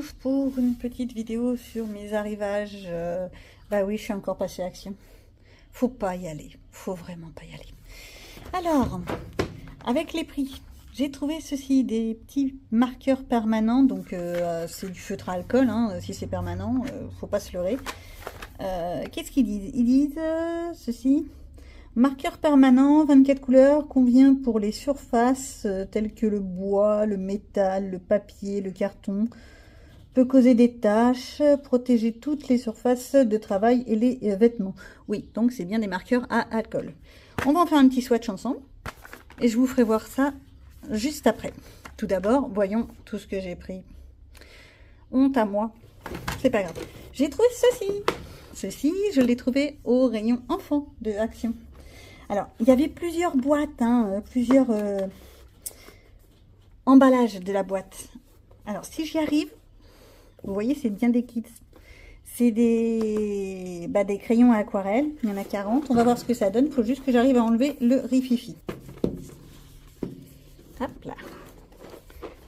retrouve pour une petite vidéo sur mes arrivages. Bah oui, je suis encore passée à l'action. Faut pas y aller, faut vraiment pas y aller. Alors, avec les prix, j'ai trouvé ceci, des petits marqueurs permanents. Donc c'est du feutre à alcool, hein, si c'est permanent, faut pas se leurrer. Qu'est-ce qu'ils disent? Ils disent ceci. Marqueur permanent, 24 couleurs, convient pour les surfaces telles que le bois, le métal, le papier, le carton. Peut causer des taches, protéger toutes les surfaces de travail et les vêtements. Oui, donc c'est bien des marqueurs à alcool. On va en faire un petit swatch ensemble et je vous ferai voir ça juste après. Tout d'abord, voyons tout ce que j'ai pris. Honte à moi, c'est pas grave. J'ai trouvé ceci. Ceci, je l'ai trouvé au rayon enfant de Action. Alors, il y avait plusieurs boîtes, hein, plusieurs emballages de la boîte. Alors, si j'y arrive, vous voyez, c'est bien des kits. C'est des crayons à aquarelle. Il y en a 40. On va voir ce que ça donne. Il faut juste que j'arrive à enlever le rififi. Hop là.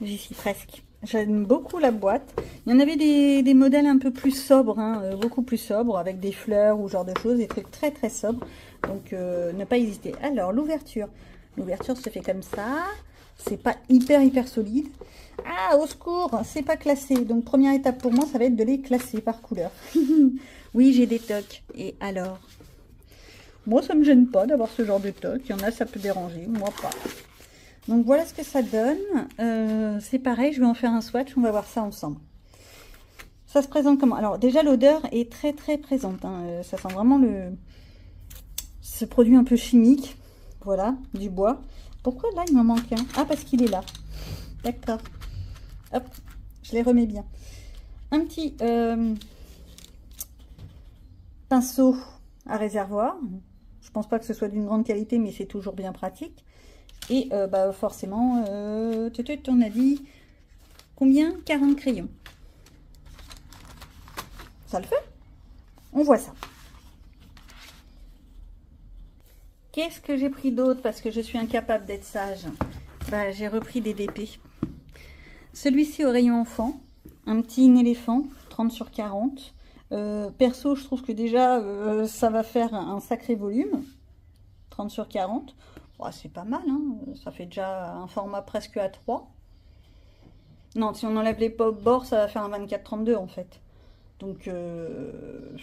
J'y suis presque. J'aime beaucoup la boîte. Il y en avait des modèles un peu plus sobres, hein, beaucoup plus sobres, avec des fleurs ou ce genre de choses, des trucs très très sobres. Donc ne pas hésiter. Alors l'ouverture. L'ouverture se fait comme ça. C'est pas hyper solide. Ah, au secours, c'est pas classé. Donc première étape pour moi, ça va être de les classer par couleur. Oui, j'ai des tocs. Et alors? Moi, ça me gêne pas d'avoir ce genre de tocs. Il y en a, ça peut déranger. Moi, pas. Donc voilà ce que ça donne. C'est pareil, je vais en faire un swatch, on va voir ça ensemble. Ça se présente comment? Alors déjà l'odeur est très présente, hein. Ça sent vraiment ce produit un peu chimique. Voilà, du bois. Pourquoi là il m'en manque un? Ah, parce qu'il est là. D'accord. Hop, je les remets bien. Un petit pinceau à réservoir. Je pense pas que ce soit d'une grande qualité, mais c'est toujours bien pratique. Et forcément, on a dit combien? 40 crayons. Ça le fait? On voit ça. Qu'est-ce que j'ai pris d'autre parce que je suis incapable d'être sage? J'ai repris des DP. Celui-ci au rayon enfant, un petit éléphant, 30 sur 40. Perso, je trouve que déjà, ça va faire un sacré volume. 30 sur 40. Oh, c'est pas mal, hein. Ça fait déjà un format presque A3. Non, si on enlève les bords, ça va faire un 24-32 en fait. Donc,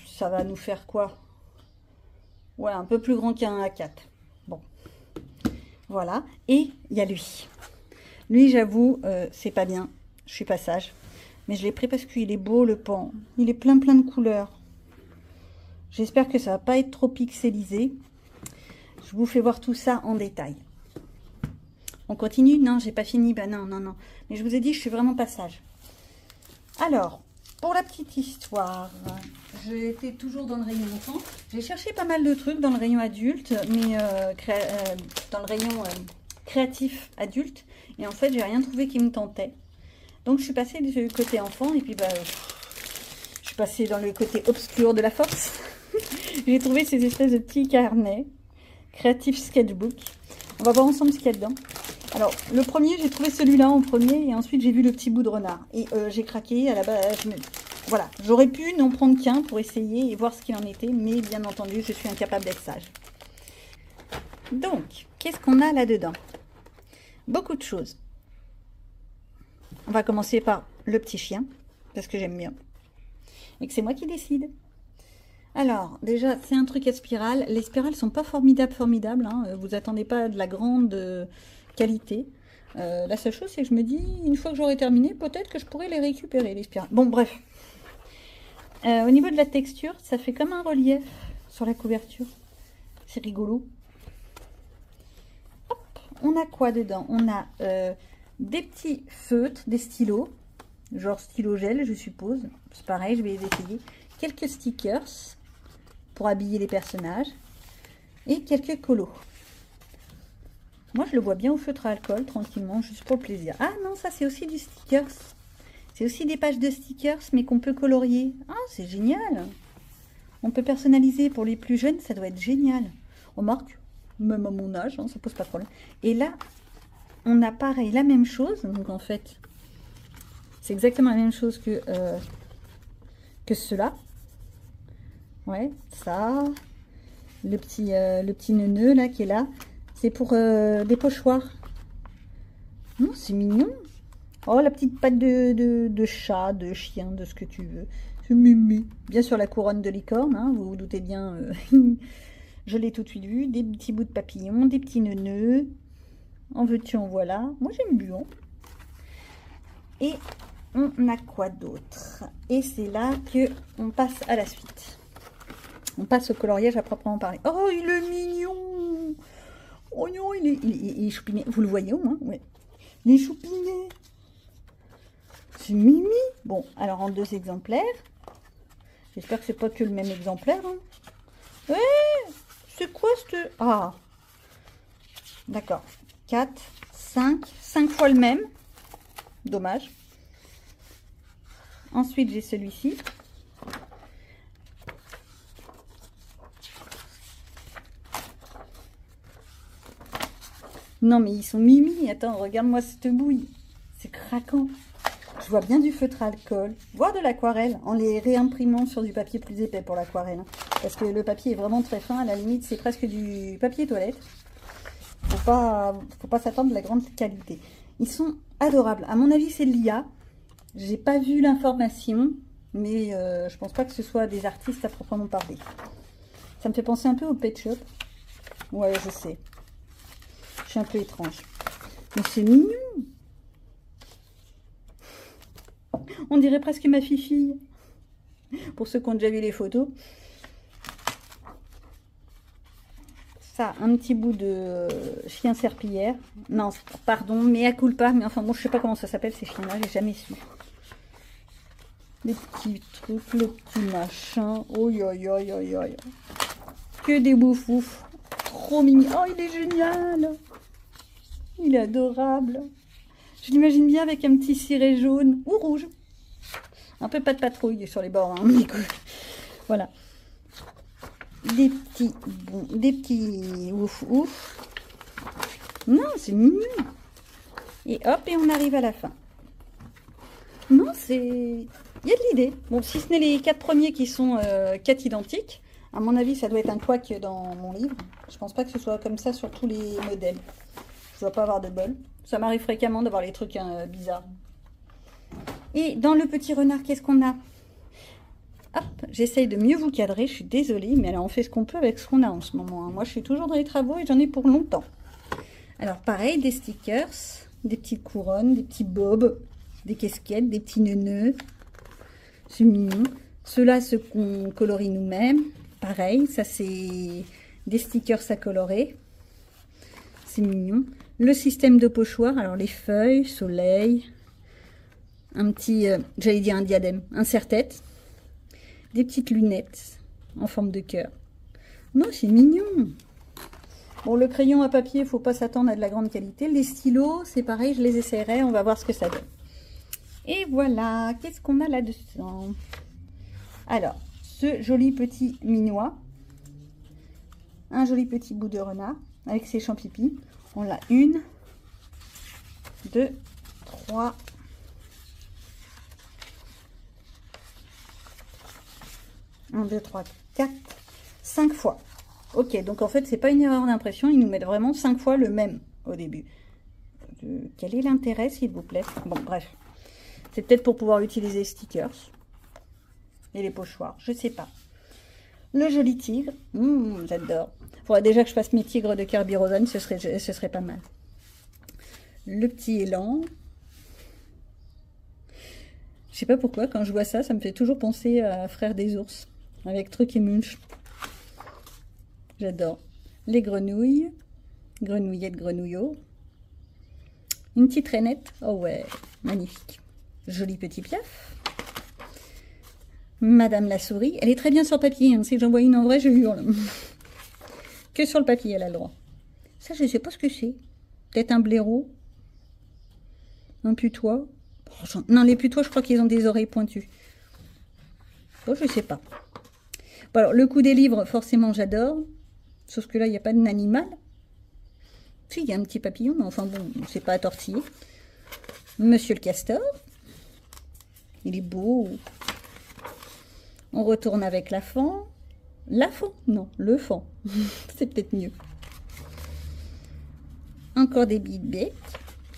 ça va nous faire quoi? Ouais, un peu plus grand qu'un A4. Bon, voilà. Et il y a lui. Lui, j'avoue, c'est pas bien. Je suis pas sage. Mais je l'ai pris parce qu'il est beau, le pan. Il est plein de couleurs. J'espère que ça va pas être trop pixelisé. Je vous fais voir tout ça en détail. On continue? Non, j'ai pas fini. Non. Mais je vous ai dit, je suis vraiment pas sage. Alors, pour la petite histoire, j'étais toujours dans le rayon enfant. J'ai cherché pas mal de trucs dans le rayon adulte, mais dans le rayon créatif adulte. Et en fait, j'ai rien trouvé qui me tentait. Donc, je suis passée du côté enfant et puis je suis passée dans le côté obscur de la force. J'ai trouvé ces espèces de petits carnets. Creative Sketchbook. On va voir ensemble ce qu'il y a dedans. Alors, le premier, j'ai trouvé celui-là en premier et ensuite j'ai vu le petit bout de renard. Et j'ai craqué à la base. Voilà, j'aurais pu n'en prendre qu'un pour essayer et voir ce qu'il en était, mais bien entendu, je suis incapable d'être sage. Donc, qu'est-ce qu'on a là-dedans? Beaucoup de choses. On va commencer par le petit chien, parce que j'aime bien. Et que c'est moi qui décide. Alors, déjà, c'est un truc à spirale. Les spirales sont pas formidables. Hein. Vous attendez pas de la grande qualité. La seule chose, c'est que je me dis, une fois que j'aurai terminé, peut-être que je pourrais les récupérer, les spirales. Bon, bref. Au niveau de la texture, ça fait comme un relief sur la couverture. C'est rigolo. Hop, on a quoi dedans? On a des petits feutres, des stylos, genre stylo gel, je suppose. C'est pareil, je vais les essayer. Quelques stickers pour habiller les personnages et quelques colos. Moi, je le vois bien au feutre à alcool, tranquillement, juste pour le plaisir. Ah non, ça, c'est aussi du stickers. C'est aussi des pages de stickers, mais qu'on peut colorier. Ah, c'est génial. On peut personnaliser pour les plus jeunes, ça doit être génial. Remarque, même à mon âge, hein, ça pose pas de problème. Et là, on a pareil, la même chose. Donc, en fait, C'est exactement la même chose que ceux-là. Ouais, ça. Le petit neuneu là qui est là. C'est pour des pochoirs. Non, c'est mignon. Oh, la petite patte de chat, de chien, de ce que tu veux. C'est mimi. Bien sûr, la couronne de licorne, hein, vous vous doutez bien. Je l'ai tout de suite vu. Des petits bouts de papillon, des petits neuneux. En veux-tu, en voilà. Moi, j'aime bien. Et on a quoi d'autre? Et c'est là que on passe à la suite. On passe au coloriage à proprement parler. Oh, il est mignon! Oh non, il est choupiné. Vous le voyez au moins? Ouais. Il est choupiné. C'est mimi. Bon, alors en 2 exemplaires. J'espère que c'est pas que le même exemplaire. Hein. Ouais, c'est quoi ce... Ah, d'accord. 4, 5 fois le même. Dommage. Ensuite, j'ai celui-ci. Non, mais ils sont mimi. Attends, regarde-moi cette bouille. C'est craquant. Je vois bien du feutre à alcool, voire de l'aquarelle, en les réimprimant sur du papier plus épais pour l'aquarelle. Hein. Parce que le papier est vraiment très fin. À la limite, c'est presque du papier toilette. Faut pas s'attendre de la grande qualité. Ils sont adorables. À mon avis, c'est de l'IA. J'ai pas vu l'information, mais je pense pas que ce soit des artistes à proprement parler. Ça me fait penser un peu au Pet Shop. Ouais, je sais. Je suis un peu étrange. Mais c'est mignon. On dirait presque ma fille. Pour ceux qui ont déjà vu les photos. Ça, un petit bout de chien serpillière. Non, pardon, mea culpa. Mais enfin bon, je sais pas comment ça s'appelle ces chiens-là. J'ai jamais su. Les petits trucs, le petit machin. Oh, que des bouffouf. Trop mignon. Oh, il est génial. Il est adorable. Je l'imagine bien avec un petit ciré jaune ou rouge. Un peu pas de patrouille sur les bords. Hein. Voilà. Des petits ouf. Non, c'est mignon. Et hop, et on arrive à la fin. Non, c'est... Il y a de l'idée. Bon, si ce n'est les 4 premiers qui sont 4 identiques, à mon avis, ça doit être un couac dans mon livre. Je pense pas que ce soit comme ça sur tous les modèles. Je dois pas avoir de bol. Ça m'arrive fréquemment d'avoir les trucs bizarres. Et dans le petit renard, qu'est-ce qu'on a? Hop, j'essaye de mieux vous cadrer. Je suis désolée, mais alors on fait ce qu'on peut avec ce qu'on a en ce moment. Hein. Moi, je suis toujours dans les travaux et j'en ai pour longtemps. Alors, pareil, des stickers, des petites couronnes, des petits bobs, des casquettes, des petits neuneux. C'est mignon. Ceux-là, ceux qu'on colorie nous-mêmes. Pareil, ça c'est des stickers à colorer. C'est mignon. Le système de pochoir, alors les feuilles, soleil, un petit, j'allais dire un diadème, un serre-tête, des petites lunettes en forme de cœur. Non, c'est mignon. Bon, le crayon à papier, il ne faut pas s'attendre à de la grande qualité. Les stylos, c'est pareil, je les essaierai, on va voir ce que ça donne. Et voilà, qu'est-ce qu'on a là-dedans? Alors, ce joli petit minois, un joli petit bout de renard avec ses champipis. On l'a 1, 2, 3, 1, 2, 3, 4, 5 fois. Ok, donc en fait, c'est pas une erreur d'impression. Ils nous mettent vraiment 5 fois le même au début. Quel est l'intérêt, s'il vous plaît? Bon, bref. C'est peut-être pour pouvoir utiliser les stickers et les pochoirs. Je sais pas. Le joli tigre. J'adore. Il faudrait déjà que je fasse mes tigres de Kirby Rosen. Ce serait pas mal. Le petit élan. Je sais pas pourquoi, quand je vois ça, ça me fait toujours penser à Frère des ours. Avec Truc et Munch. J'adore. Les grenouilles. Grenouillettes, grenouillots. Une petite rainette. Oh ouais, magnifique. Joli petit piaf. Madame la souris. Elle est très bien sur papier. Hein. Si j'en vois une en vrai, je hurle. Que sur le papier, elle a le droit. Ça, je ne sais pas ce que c'est. Peut-être un blaireau. Un putois. Non, les putois, je crois qu'ils ont des oreilles pointues. Bon, je ne sais pas. Bon, alors, le coup des livres, forcément, j'adore. Sauf que là, il n'y a pas d'animal. Si, il y a un petit papillon, mais enfin bon, c'est pas à tortiller. Monsieur le castor. Il est beau. On retourne avec la fan. La fan? Non, le fan. C'est peut-être mieux. Encore des bébêtes.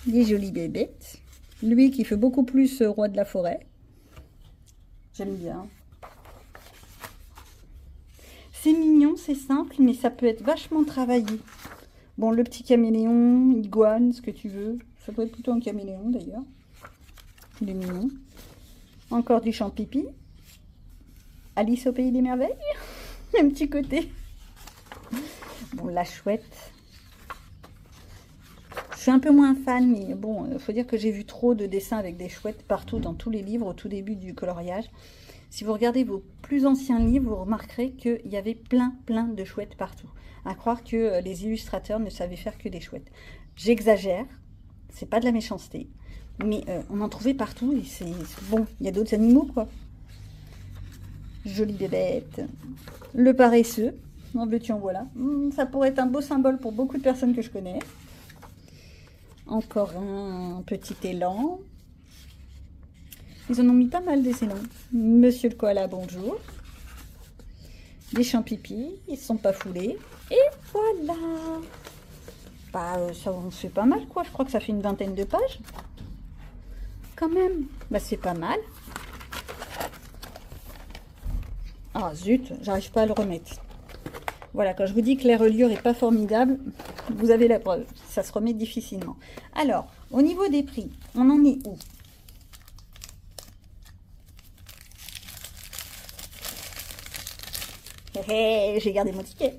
Des jolies bébêtes. Lui qui fait beaucoup plus roi de la forêt. J'aime bien. C'est mignon, c'est simple, mais ça peut être vachement travaillé. Bon, le petit caméléon, iguane, ce que tu veux. Ça peut être plutôt un caméléon d'ailleurs. Il est mignon. Encore du champipi. Alice au pays des merveilles. Un petit côté. Bon, la chouette. Je suis un peu moins fan, mais bon, il faut dire que j'ai vu trop de dessins avec des chouettes partout dans tous les livres au tout début du coloriage. Si vous regardez vos plus anciens livres, vous remarquerez qu'il y avait plein de chouettes partout. À croire que les illustrateurs ne savaient faire que des chouettes. J'exagère, c'est pas de la méchanceté, mais on en trouvait partout et c'est bon. Il y a d'autres animaux, quoi. Jolie bébête. Le paresseux, en veux-tu en voilà. Ça pourrait être un beau symbole pour beaucoup de personnes que je connais. Encore un petit élan. Ils en ont mis pas mal des élans. Monsieur le koala, bonjour. Des champipis, ils ne sont pas foulés. Et voilà. Bah, ça en fait pas mal, quoi. Je crois que ça fait une vingtaine de pages. Quand même. Bah, c'est pas mal. Ah, zut, j'arrive pas à le remettre. Voilà, quand je vous dis que la reliure est pas formidable, vous avez la preuve. Ça se remet difficilement. Alors, au niveau des prix, on en est où? J'ai gardé mon ticket.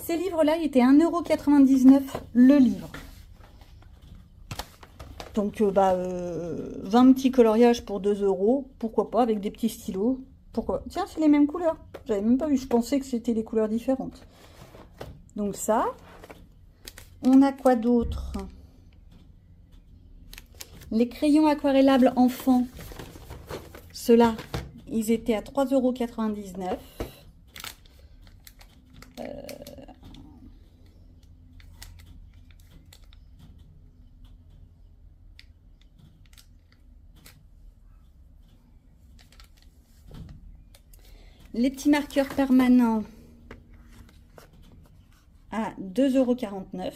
Ces livres-là, ils étaient 1,99 € le livre. Donc, 20 petits coloriages pour 2 €. Pourquoi pas, avec des petits stylos. Pourquoi? Tiens, c'est les mêmes couleurs. J'avais même pas vu. Je pensais que c'était des couleurs différentes. Donc ça. On a quoi d'autre? Les crayons aquarellables enfants. Ceux-là, ils étaient à 3,99 €. Les petits marqueurs permanents à 2,49 €.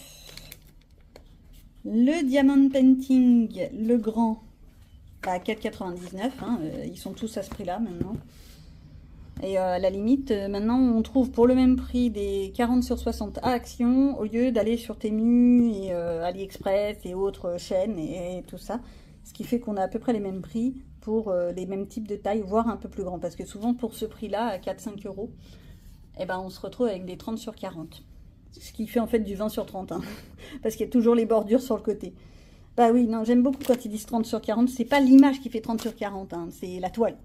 Le Diamond Painting, le grand, à 4,99 €. Hein, ils sont tous à ce prix-là maintenant. Et à la limite, maintenant, on trouve pour le même prix des 40 sur 60 à Action, au lieu d'aller sur Temu et AliExpress et autres chaînes et tout ça. Ce qui fait qu'on a à peu près les mêmes prix pour les mêmes types de tailles, voire un peu plus grands. Parce que souvent, pour ce prix-là, à 4-5 €, eh ben, on se retrouve avec des 30 sur 40. Ce qui fait en fait du 20 sur 30. Hein, parce qu'il y a toujours les bordures sur le côté. Bah oui, non, j'aime beaucoup quand ils disent 30 sur 40. C'est pas l'image qui fait 30 sur 40, hein, c'est la toile.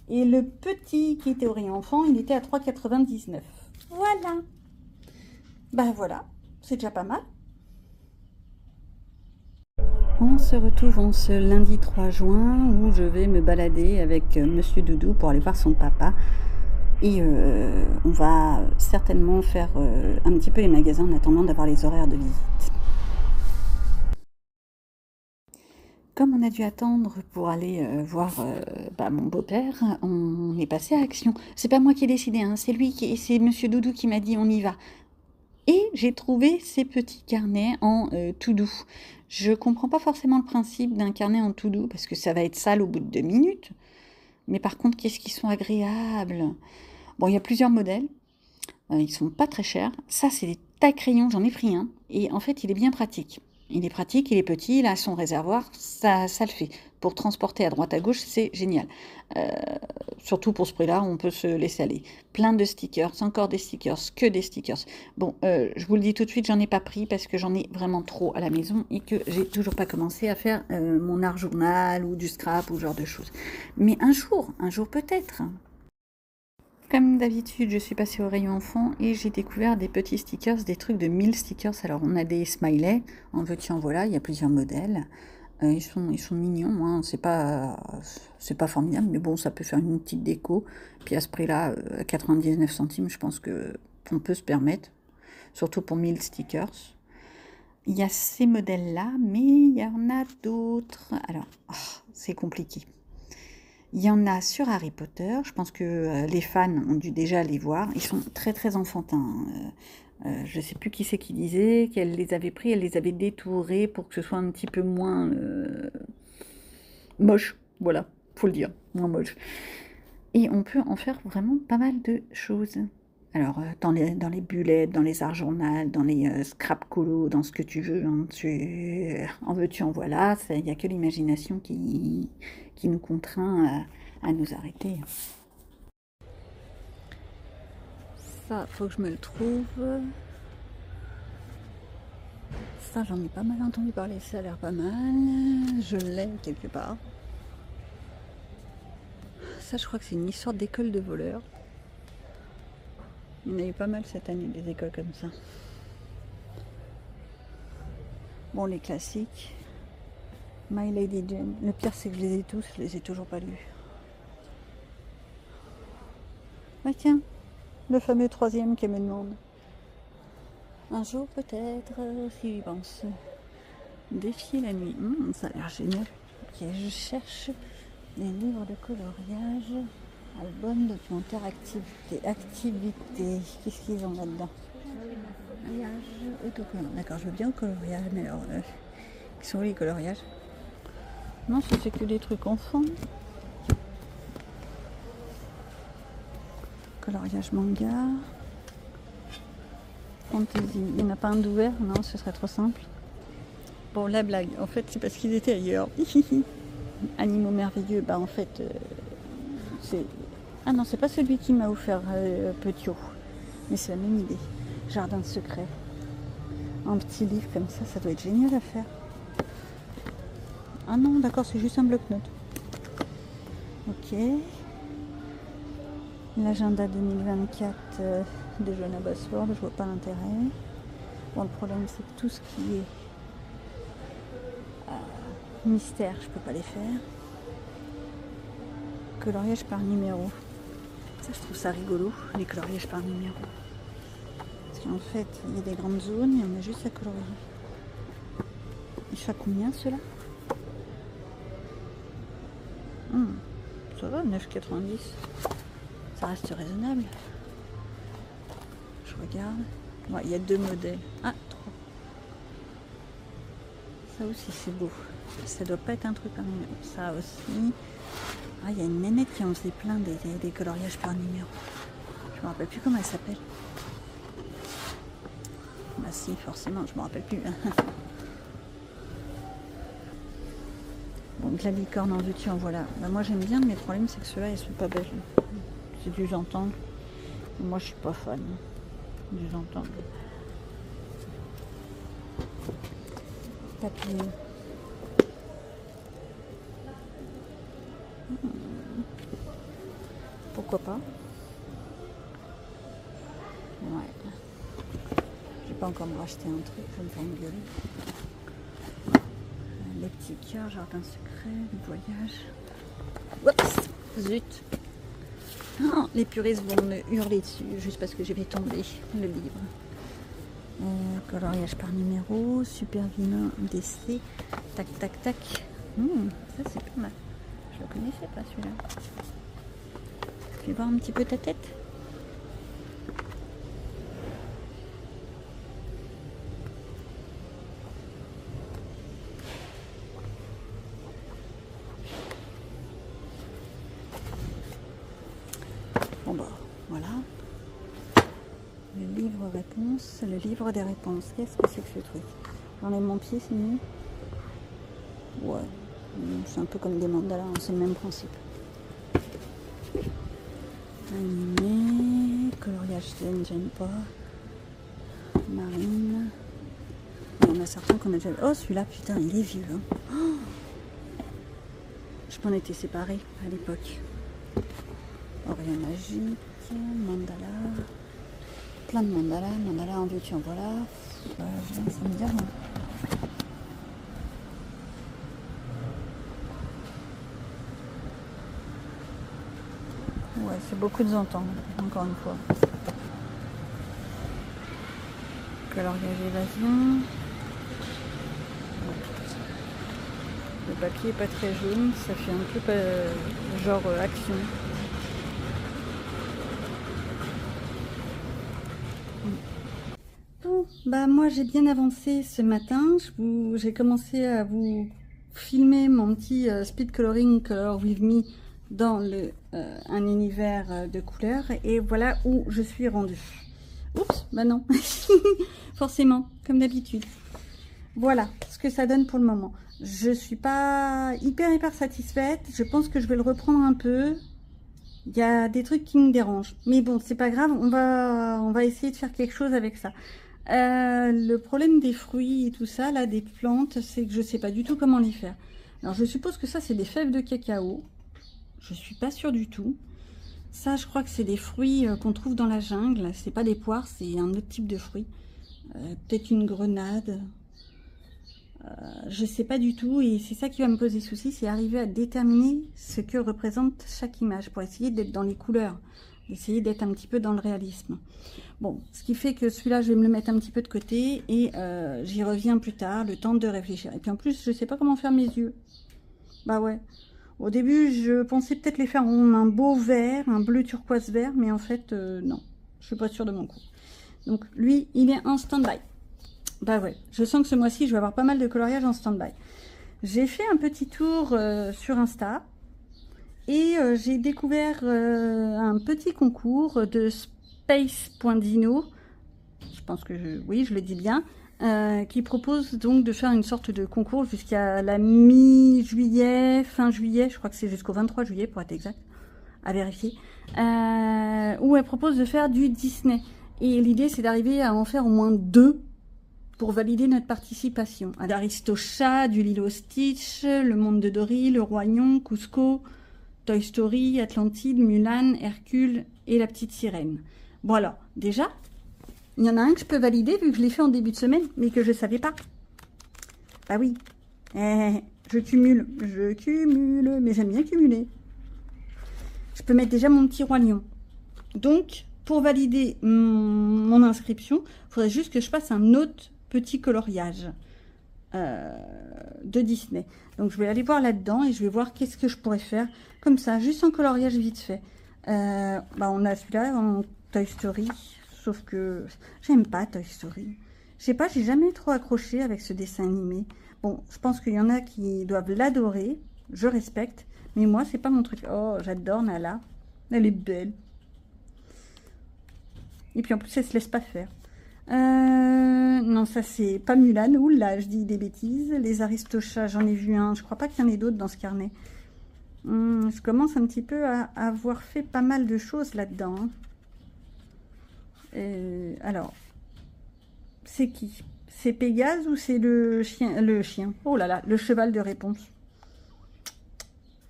Et le petit qui était au rayon enfant, il était à 3,99 €. Voilà. Bah voilà, c'est déjà pas mal. On se retrouve en ce lundi 3 juin où je vais me balader avec Monsieur Doudou pour aller voir son papa. Et on va certainement faire un petit peu les magasins en attendant d'avoir les horaires de visite. Comme on a dû attendre pour aller voir mon beau-père, on est passé à Action. C'est pas moi qui ai décidé, hein, c'est Monsieur Doudou qui m'a dit on y va. Et j'ai trouvé ces petits carnets en tout doux. Je comprends pas forcément le principe d'un carnet en tout doux parce que ça va être sale au bout de 2 minutes. Mais par contre, qu'est-ce qu'ils sont agréables. Bon, il y a plusieurs modèles. Ils sont pas très chers. Ça, c'est des tailles crayons. J'en ai pris un. Et en fait, il est bien pratique. Il est pratique, il est petit, il a son réservoir. Ça le fait. Pour transporter à droite à gauche, c'est génial. Surtout pour ce prix-là, on peut se laisser aller. Plein de stickers, encore des stickers, que des stickers. Bon, je vous le dis tout de suite, j'en ai pas pris parce que j'en ai vraiment trop à la maison et que j'ai toujours pas commencé à faire mon art journal ou du scrap ou ce genre de choses. Mais un jour peut-être. Comme d'habitude, je suis passée au rayon enfant et j'ai découvert des petits stickers, des trucs de 1000 stickers. Alors, on a des smileys, en veux-tu en voilà, il y a plusieurs modèles. Ils sont mignons, hein. C'est pas formidable, mais bon, ça peut faire une petite déco. Puis à ce prix-là, 99 centimes, je pense que on peut se permettre. surtout pour 1000 stickers. Il y a ces modèles-là, mais il y en a d'autres. Alors, c'est compliqué. Il y en a sur Harry Potter. Je pense que les fans ont dû déjà les voir. Ils sont très très enfantins. Je ne sais plus qui c'est qui disait qu'elle les avait pris, elle les avait détourés pour que ce soit un petit peu moins moche. Voilà, faut le dire, moins moche. Et on peut en faire vraiment pas mal de choses. Alors, dans les bullets, dans les art journal, dans les scrap colo, dans ce que tu veux, hein, en veux-tu, en voilà, il n'y a que l'imagination qui nous contraint à nous arrêter. Ça, faut que je me le trouve. Ça, j'en ai pas mal entendu parler, ça a l'air pas mal. Je l'ai quelque part. Ça, je crois que c'est une histoire d'école de voleurs. Il y en a eu pas mal cette année, des écoles comme ça. Bon, les classiques. My Lady Jane. Le pire, c'est que je les ai tous, je les ai toujours pas lus. Ah tiens, le fameux troisième qu'elle me demande. Un jour peut-être, si j'y pense. Défier la nuit. Ça a l'air génial. Ok, je cherche des livres de coloriage. Album, documentaire, activité. Qu'est-ce qu'ils ont là-dedans? Coloriage, autocollant. D'accord, je veux bien le coloriage, mais alors, qui sont les coloriages? Non, c'est que des trucs enfants. Coloriage manga. Fantasy. Il n'y en a pas un d'ouvert? Non, ce serait trop simple. Bon, la blague, en fait, c'est parce qu'ils étaient ailleurs. Animaux merveilleux, bah en fait, c'est... Ah non, c'est pas celui qui m'a offert Petiot, mais c'est la même idée. Jardin de secret. Un petit livre comme ça doit être génial à faire. Ah non, d'accord, c'est juste un bloc-notes. Ok. L'agenda 2024 de Joanna Basford, je vois pas l'intérêt. Bon, le problème, c'est que tout ce qui est mystère, je peux pas les faire. Coloriage par numéro. Ça, je trouve ça rigolo, les coloriages par numéro. Parce qu'en fait, il y a des grandes zones et on a juste à colorier. Il fait combien ceux-là? Ça va, 9,90. Ça reste raisonnable. Je regarde. Ouais, il y a 2 modèles. Ah, 3. Ça aussi, c'est beau. Ça doit pas être un truc par numéro. Ça aussi. Ah, il y a une nénette qui en faisait plein des coloriages par numéro. Je me rappelle plus comment elle s'appelle. Bah si, forcément, je me rappelle plus. Bon, de la licorne en veux-tu, en voilà. Bah, moi j'aime bien, mais le problème c'est que ceux-là, ils sont pas belles. C'est du j'entends. Moi je suis pas fan du j'entends. Papillon. Pourquoi pas? Ouais. Je vais pas encore me racheter un truc, je vais me faire engueuler. Les petits cœurs, jardin secret, le voyage. Oups, zut. Oh, les puristes vont me hurler dessus juste parce que j'ai fait tomber le livre. Coloriage par numéro, super vilain DC. Tac, tac, tac. Ça c'est pas mal. Je le connaissais pas celui-là. Fais voir un petit peu ta tête. Bon bah voilà. Le livre réponse, le livre des réponses. Qu'est-ce que c'est que ce truc? J'enlève mon pied, c'est mieux? Ouais, c'est un peu comme des mandalas, c'est le même principe. Animé, coloriage j'aime pas. Marine. Il y en a certains qu'on a déjà vu. Oh celui-là, putain, il est vieux. Hein. Oh, je m'en étais séparée à l'époque. Orient magique, mandala. Plein de mandala en veux-tu, en voilà. Ça me dit rien. Ouais, c'est beaucoup de entendre, encore une fois. Coloriage évasion. Le papier est pas très jaune, ça fait un peu genre action. Bon, bah moi j'ai bien avancé ce matin. J'ai commencé à vous filmer mon petit speed coloring Color With Me dans un univers de couleurs. Et voilà où je suis rendue. Oups, bah non, forcément, comme d'habitude. Voilà ce que ça donne pour le moment. Je suis pas hyper satisfaite. Je pense que je vais le reprendre un peu. Il y a des trucs qui me dérangent. Mais bon, c'est pas grave, on va essayer de faire quelque chose avec ça. Le problème des fruits et tout ça, là, des plantes, c'est que je sais pas du tout comment les faire. Alors, je suppose que ça, c'est des fèves de cacao. Je suis pas sûre du tout. Ça, je crois que c'est des fruits qu'on trouve dans la jungle. C'est pas des poires, c'est un autre type de fruit. Peut-être une grenade. Je sais pas du tout. Et c'est ça qui va me poser souci, c'est arriver à déterminer ce que représente chaque image pour essayer d'être dans les couleurs. Essayer d'être un petit peu dans le réalisme. Bon, ce qui fait que celui-là, je vais me le mettre un petit peu de côté. Et j'y reviens plus tard, le temps de réfléchir. Et puis en plus, je sais pas comment faire mes yeux. Bah ouais. Au début, je pensais peut-être les faire en un beau vert, un bleu turquoise vert, mais en fait, non. Je suis pas sûre de mon coup. Donc, lui, il est en stand-by. Bah ouais, je sens que ce mois-ci, je vais avoir pas mal de coloriage en stand-by. J'ai fait un petit tour sur Insta et j'ai découvert un petit concours de Space.dino. Je pense que oui, je le dis bien. Qui propose donc de faire une sorte de concours jusqu'à la mi-juillet, fin juillet, je crois que c'est jusqu'au 23 juillet pour être exact, à vérifier, où elle propose de faire du Disney. Et l'idée, c'est d'arriver à en faire au moins 2 pour valider notre participation. Aristocha, du Lilo Stitch, Le Monde de Dory, Le Roi Lion, Cusco, Toy Story, Atlantide, Mulan, Hercule et La Petite Sirène. Bon alors, déjà, il y en a un que je peux valider vu que je l'ai fait en début de semaine, mais que je ne savais pas. Bah oui, je cumule, mais j'aime bien cumuler. Je peux mettre déjà mon petit Roi Lion. Donc, pour valider mon inscription, il faudrait juste que je fasse un autre petit coloriage de Disney. Donc, je vais aller voir là-dedans et je vais voir qu'est-ce que je pourrais faire. Comme ça, juste en coloriage vite fait. Bah, on a celui-là en Toy Story. Sauf que j'aime pas Toy Story. Je sais pas, j'ai jamais trop accroché avec ce dessin animé. Bon, je pense qu'il y en a qui doivent l'adorer. Je respecte. Mais moi, c'est pas mon truc. Oh, j'adore Nala. Elle est belle. Et puis en plus, elle se laisse pas faire. Non, ça c'est pas Mulan. Oula, je dis des bêtises. Les Aristochats, j'en ai vu un. Je crois pas qu'il y en ait d'autres dans ce carnet. Je commence un petit peu à avoir fait pas mal de choses là-dedans. Hein. Alors, c'est qui? C'est Pégase ou c'est le chien? Oh là là, le cheval de réponse.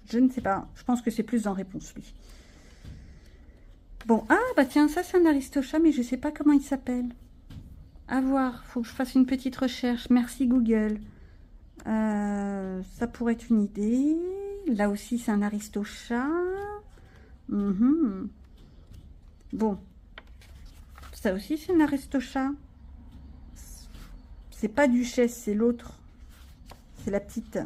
Je ne sais pas. Je pense que c'est plus en réponse, lui. Bon, ah, bah tiens, ça c'est un Aristocha, mais je ne sais pas comment il s'appelle. À voir, faut que je fasse une petite recherche. Merci Google. Ça pourrait être une idée. Là aussi, c'est un Aristocha. Bon. Ça aussi, c'est une Aristocha. C'est pas Duchesse, c'est l'autre. C'est la petite.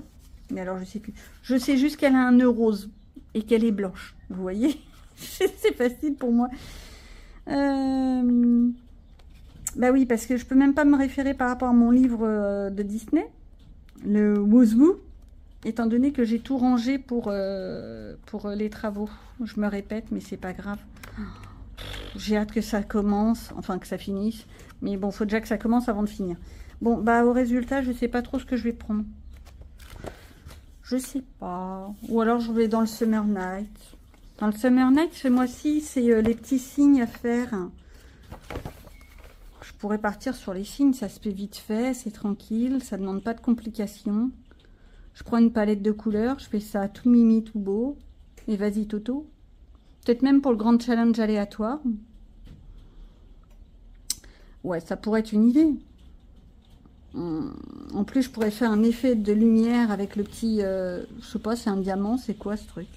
Mais alors, je sais plus. Je sais juste qu'elle a un nœud rose et qu'elle est blanche. Vous voyez? C'est facile pour moi. Bah oui, parce que je peux même pas me référer par rapport à mon livre de Disney, le Woozoo, étant donné que j'ai tout rangé pour les travaux. Je me répète, mais c'est pas grave. J'ai hâte que ça commence, enfin que ça finisse. Mais bon, faut déjà que ça commence avant de finir. Bon, bah au résultat, je sais pas trop ce que je vais prendre. Je sais pas. Ou alors je vais dans le Summer Night. Dans le Summer Night, ce mois-ci, c'est les petits signes à faire. Je pourrais partir sur les signes, ça se fait vite fait, c'est tranquille, ça demande pas de complications. Je prends une palette de couleurs, je fais ça tout mimi, tout beau. Et vas-y Toto. Peut-être même pour le grand challenge aléatoire. Ouais, ça pourrait être une idée. En plus, je pourrais faire un effet de lumière avec le petit... je sais pas, c'est un diamant, c'est quoi ce truc?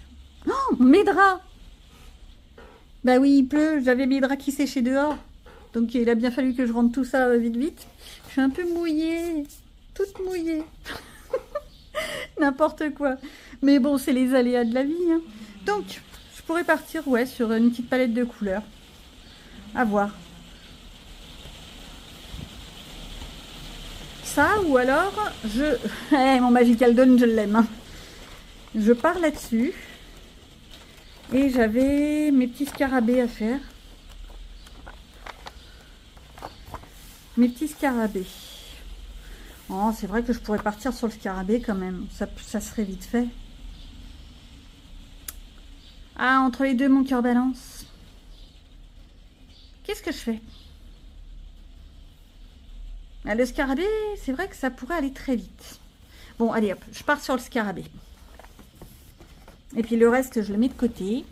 Oh, mes draps! Bah oui, il pleut, j'avais mes draps qui séchaient dehors. Donc il a bien fallu que je rentre tout ça vite vite. Je suis un peu mouillée, toute mouillée. N'importe quoi. Mais bon, c'est les aléas de la vie, hein. Donc, je pourrais partir, ouais, sur une petite palette de couleurs. À voir. Ça, ou alors, mon Magical Dawn, je l'aime, hein. Je pars là-dessus. Et j'avais mes petits scarabées à faire. Mes petits scarabées. Oh, c'est vrai que je pourrais partir sur le scarabée quand même. Ça serait vite fait. Ah, entre les deux, mon cœur balance. Qu'est-ce que je fais? Ah, le scarabée, c'est vrai que ça pourrait aller très vite. Bon, allez hop, je pars sur le scarabée. Et puis le reste, je le mets de côté. Et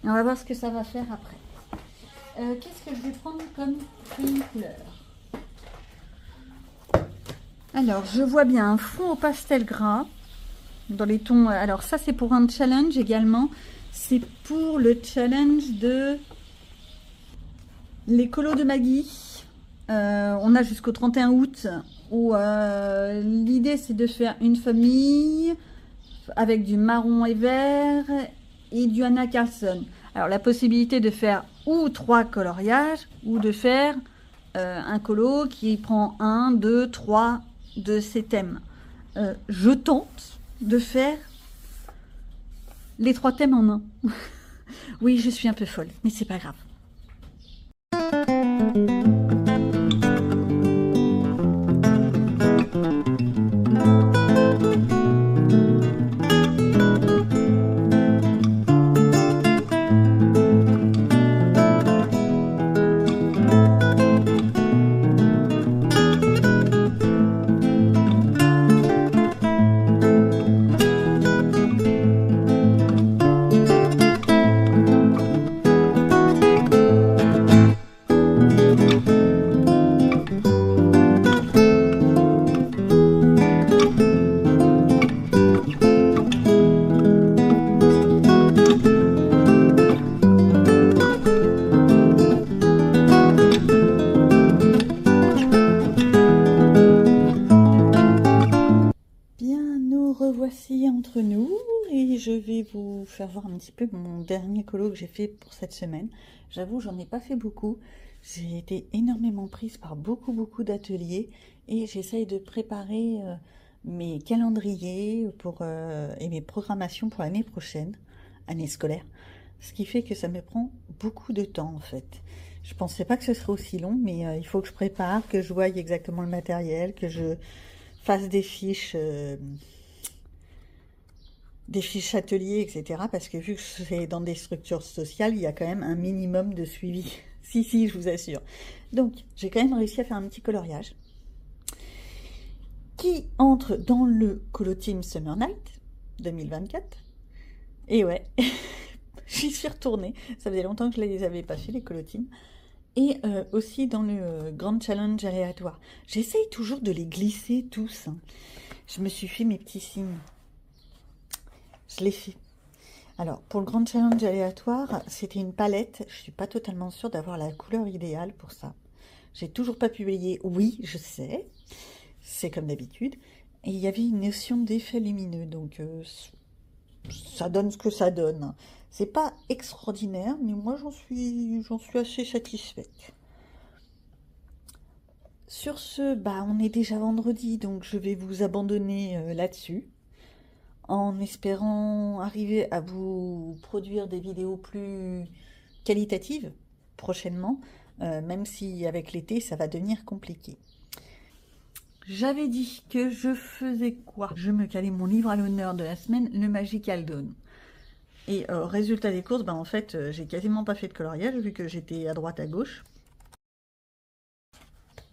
on va voir ce que ça va faire après. Qu'est-ce que je vais prendre comme couleur? Alors, je vois bien un fond au pastel gras. Dans les tons... Alors, ça, c'est pour un challenge également. C'est pour le challenge de les colos de Maggie. On a jusqu'au 31 août où l'idée, c'est de faire une famille avec du marron et vert et du Anna Carlson. Alors, la possibilité de faire ou 3 coloriages ou de faire un colo qui prend 1, 2, 3 de ces thèmes. Je tente de faire les 3 thèmes en un. Oui, je suis un peu folle, mais c'est pas grave. Revoici entre nous et je vais vous faire voir un petit peu mon dernier colo que j'ai fait pour cette semaine. J'avoue, j'en ai pas fait beaucoup. J'ai été énormément prise par beaucoup d'ateliers et j'essaye de préparer mes calendriers et mes programmations pour l'année prochaine, année scolaire. Ce qui fait que ça me prend beaucoup de temps en fait. Je pensais pas que ce serait aussi long, mais il faut que je prépare, que je voie exactement le matériel, que je fasse des fiches ateliers, etc. Parce que vu que c'est dans des structures sociales, il y a quand même un minimum de suivi. Si, je vous assure. Donc, j'ai quand même réussi à faire un petit coloriage qui entre dans le Colo Team Summer Night 2024. Et ouais, j'y suis retournée. Ça faisait longtemps que je ne les avais pas fait, les Colo Team. Et aussi dans le Grand Challenge aléatoire. J'essaye toujours de les glisser tous, hein. Je me suis fait mes petits signes. Je l'ai fait. Alors, pour le Grand Challenge aléatoire, c'était une palette. Je ne suis pas totalement sûre d'avoir la couleur idéale pour ça. J'ai toujours pas publié. Oui, je sais. C'est comme d'habitude. Et il y avait une notion d'effet lumineux. Donc, ça donne ce que ça donne. C'est pas extraordinaire, mais moi, j'en suis assez satisfaite. Sur ce, on est déjà vendredi, donc je vais vous abandonner là-dessus, en espérant arriver à vous produire des vidéos plus qualitatives prochainement, même si avec l'été, ça va devenir compliqué. J'avais dit que je faisais quoi? Je me calais mon livre à l'honneur de la semaine, le Magical Dawn. Et résultat des courses, en fait, j'ai quasiment pas fait de coloriage, vu que j'étais à droite à gauche.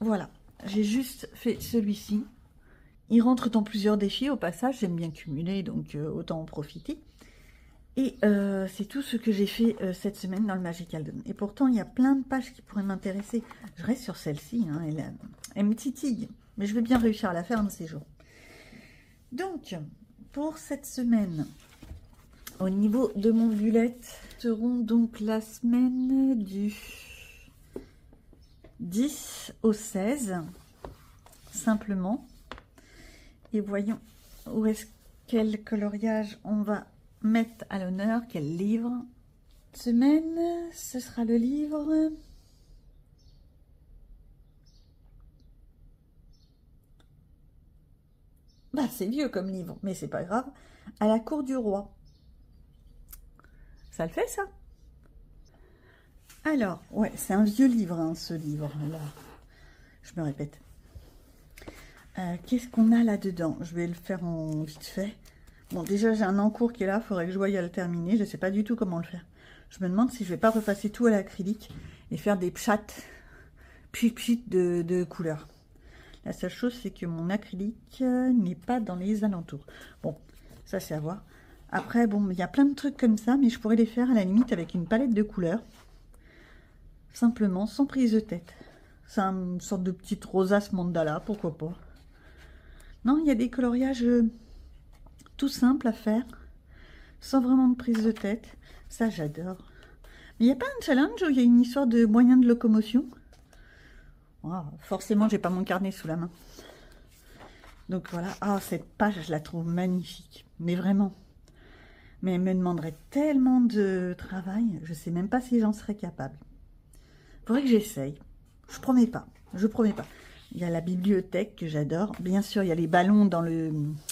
Voilà, j'ai juste fait celui-ci. Il rentre dans plusieurs défis au passage, j'aime bien cumuler, donc autant en profiter. Et c'est tout ce que j'ai fait cette semaine dans le Magical Dawn. Et pourtant, il y a plein de pages qui pourraient m'intéresser. Je reste sur celle-ci, hein, elle me titille. Mais je vais bien réussir à la faire un de ces jours. Donc, pour cette semaine, au niveau de mon bullet, seront donc la semaine du 10 au 16, simplement. Et voyons où est-ce quel coloriage on va mettre à l'honneur, quel livre. Semaine, ce sera le livre... Bah, c'est vieux comme livre, mais c'est pas grave. À la cour du roi. Ça le fait, ça? Alors, ouais, c'est un vieux livre, hein, ce livre-là. Je me répète. Qu'est-ce qu'on a là-dedans? Je vais le faire en vite fait. Bon, déjà, j'ai un encours qui est là. Il faudrait que je voie à le terminer. Je ne sais pas du tout comment le faire. Je me demande si je vais pas repasser tout à l'acrylique et faire des pchattes, pchit de couleurs. La seule chose, c'est que mon acrylique n'est pas dans les alentours. Bon, ça, c'est à voir. Après, bon, il y a plein de trucs comme ça, mais je pourrais les faire à la limite avec une palette de couleurs. Simplement, sans prise de tête. C'est une sorte de petite rosace mandala, pourquoi pas. Non, il y a des coloriages tout simples à faire, sans vraiment de prise de tête. Ça, j'adore. Mais il n'y a pas un challenge où il y a une histoire de moyen de locomotion? Oh, forcément, j'ai pas mon carnet sous la main. Donc voilà. Ah, cette page, je la trouve magnifique. Mais vraiment. Mais elle me demanderait tellement de travail. Je sais même pas si j'en serais capable. Faudrait que j'essaye. Je promets pas. Je promets pas. Il y a la bibliothèque que j'adore. Bien sûr, il y a les ballons dans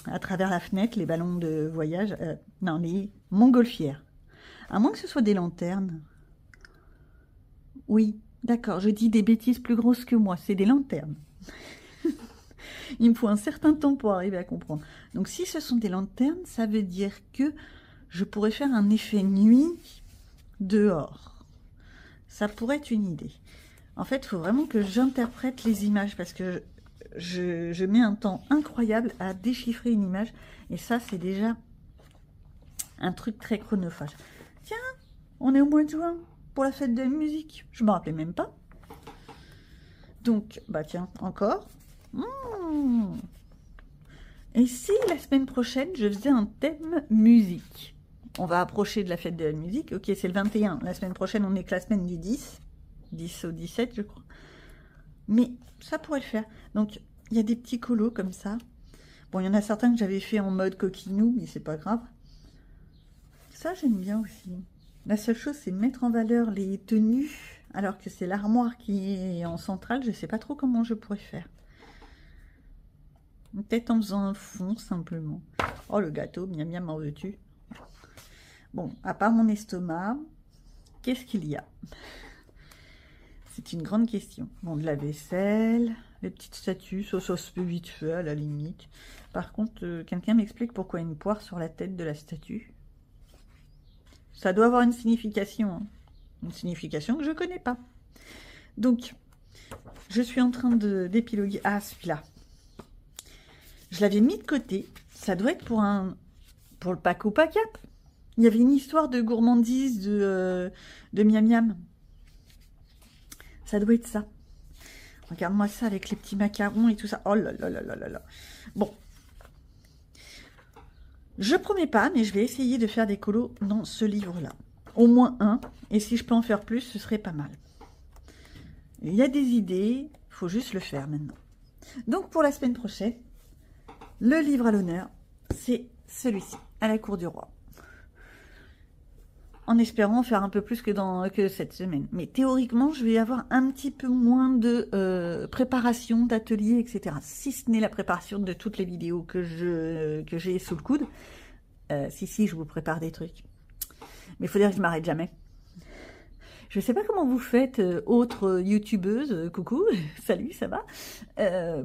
à travers la fenêtre, les ballons de voyage. Non, les montgolfières. À moins que ce soit des lanternes. Oui, d'accord, je dis des bêtises plus grosses que moi. C'est des lanternes. Il me faut un certain temps pour arriver à comprendre. Donc, si ce sont des lanternes, ça veut dire que je pourrais faire un effet nuit dehors. Ça pourrait être une idée. En fait, il faut vraiment que j'interprète les images parce que je mets un temps incroyable à déchiffrer une image. Et ça, c'est déjà un truc très chronophage. Tiens, on est au mois de juin pour la fête de la musique. Je ne me rappelais même pas. Donc, bah tiens, encore. Et si la semaine prochaine, je faisais un thème musique? On va approcher de la fête de la musique. Ok, c'est le 21. La semaine prochaine, on est que la semaine du 10. 10 au 17, je crois. Mais ça pourrait le faire. Donc, il y a des petits colos comme ça. Bon, il y en a certains que j'avais fait en mode coquinou, mais c'est pas grave. Ça, j'aime bien aussi. La seule chose, c'est mettre en valeur les tenues, alors que c'est l'armoire qui est en centrale. Je sais pas trop comment je pourrais faire. Peut-être en faisant un fond, simplement. Oh, le gâteau, miam miam, en veux-tu? Bon, à part mon estomac, qu'est-ce qu'il y a? C'est une grande question. Bon, de la vaisselle, les petites statues, ça se peut vite fait à la limite. Par contre, quelqu'un m'explique pourquoi une poire sur la tête de la statue? Ça doit avoir une signification. Hein. Une signification que je ne connais pas. Donc, je suis en train d'épiloguer. Ah, celui-là. Je l'avais mis de côté. Ça doit être pour le pack au pack-up. Il y avait une histoire de gourmandise de miam miam. Ça doit être ça. Regarde-moi ça avec les petits macarons et tout ça. Oh là là là là là là. Bon. Je promets pas, mais je vais essayer de faire des colos dans ce livre-là. Au moins un. Et si je peux en faire plus, ce serait pas mal. Il y a des idées. Il faut juste le faire maintenant. Donc, pour la semaine prochaine, le livre à l'honneur, c'est celui-ci, à la cour du roi. En espérant faire un peu plus que cette semaine. Mais théoriquement, je vais avoir un petit peu moins de préparation, d'atelier, etc. Si ce n'est la préparation de toutes les vidéos que j'ai sous le coude. Si, je vous prépare des trucs. Mais il faut dire que je ne m'arrête jamais. Je ne sais pas comment vous faites, autres youtubeuses, coucou, salut, ça va,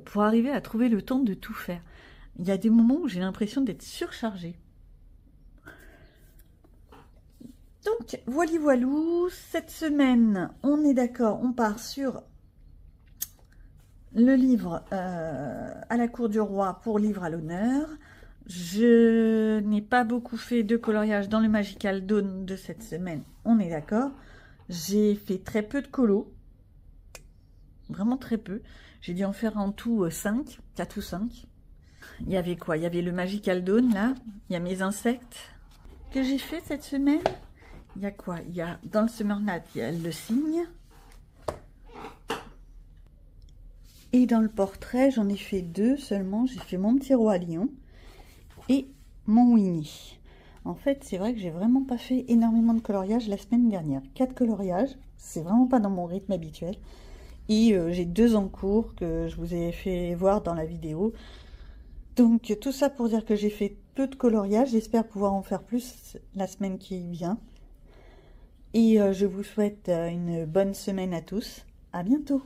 pour arriver à trouver le temps de tout faire. Il y a des moments où j'ai l'impression d'être surchargée. Donc, voilou, cette semaine, on est d'accord, on part sur le livre à la cour du roi pour livre à l'honneur. Je n'ai pas beaucoup fait de coloriage dans le Magical Dawn de cette semaine, on est d'accord. J'ai fait très peu de colos, vraiment très peu. J'ai dû en faire en tout 5, 4 ou 5. Il y avait quoi? Il y avait le Magical Dawn, là. Il y a mes insectes que j'ai fait cette semaine. Il y a quoi? Il y a dans le Summer Night, il y a le cygne. Et dans le portrait, j'en ai fait 2 seulement. J'ai fait mon petit roi lion et mon Winnie. En fait, c'est vrai que j'ai vraiment pas fait énormément de coloriage la semaine dernière. 4 coloriages, c'est vraiment pas dans mon rythme habituel. Et j'ai 2 en cours que je vous ai fait voir dans la vidéo. Donc tout ça pour dire que j'ai fait peu de coloriage. J'espère pouvoir en faire plus la semaine qui vient. Et je vous souhaite une bonne semaine à tous. À bientôt!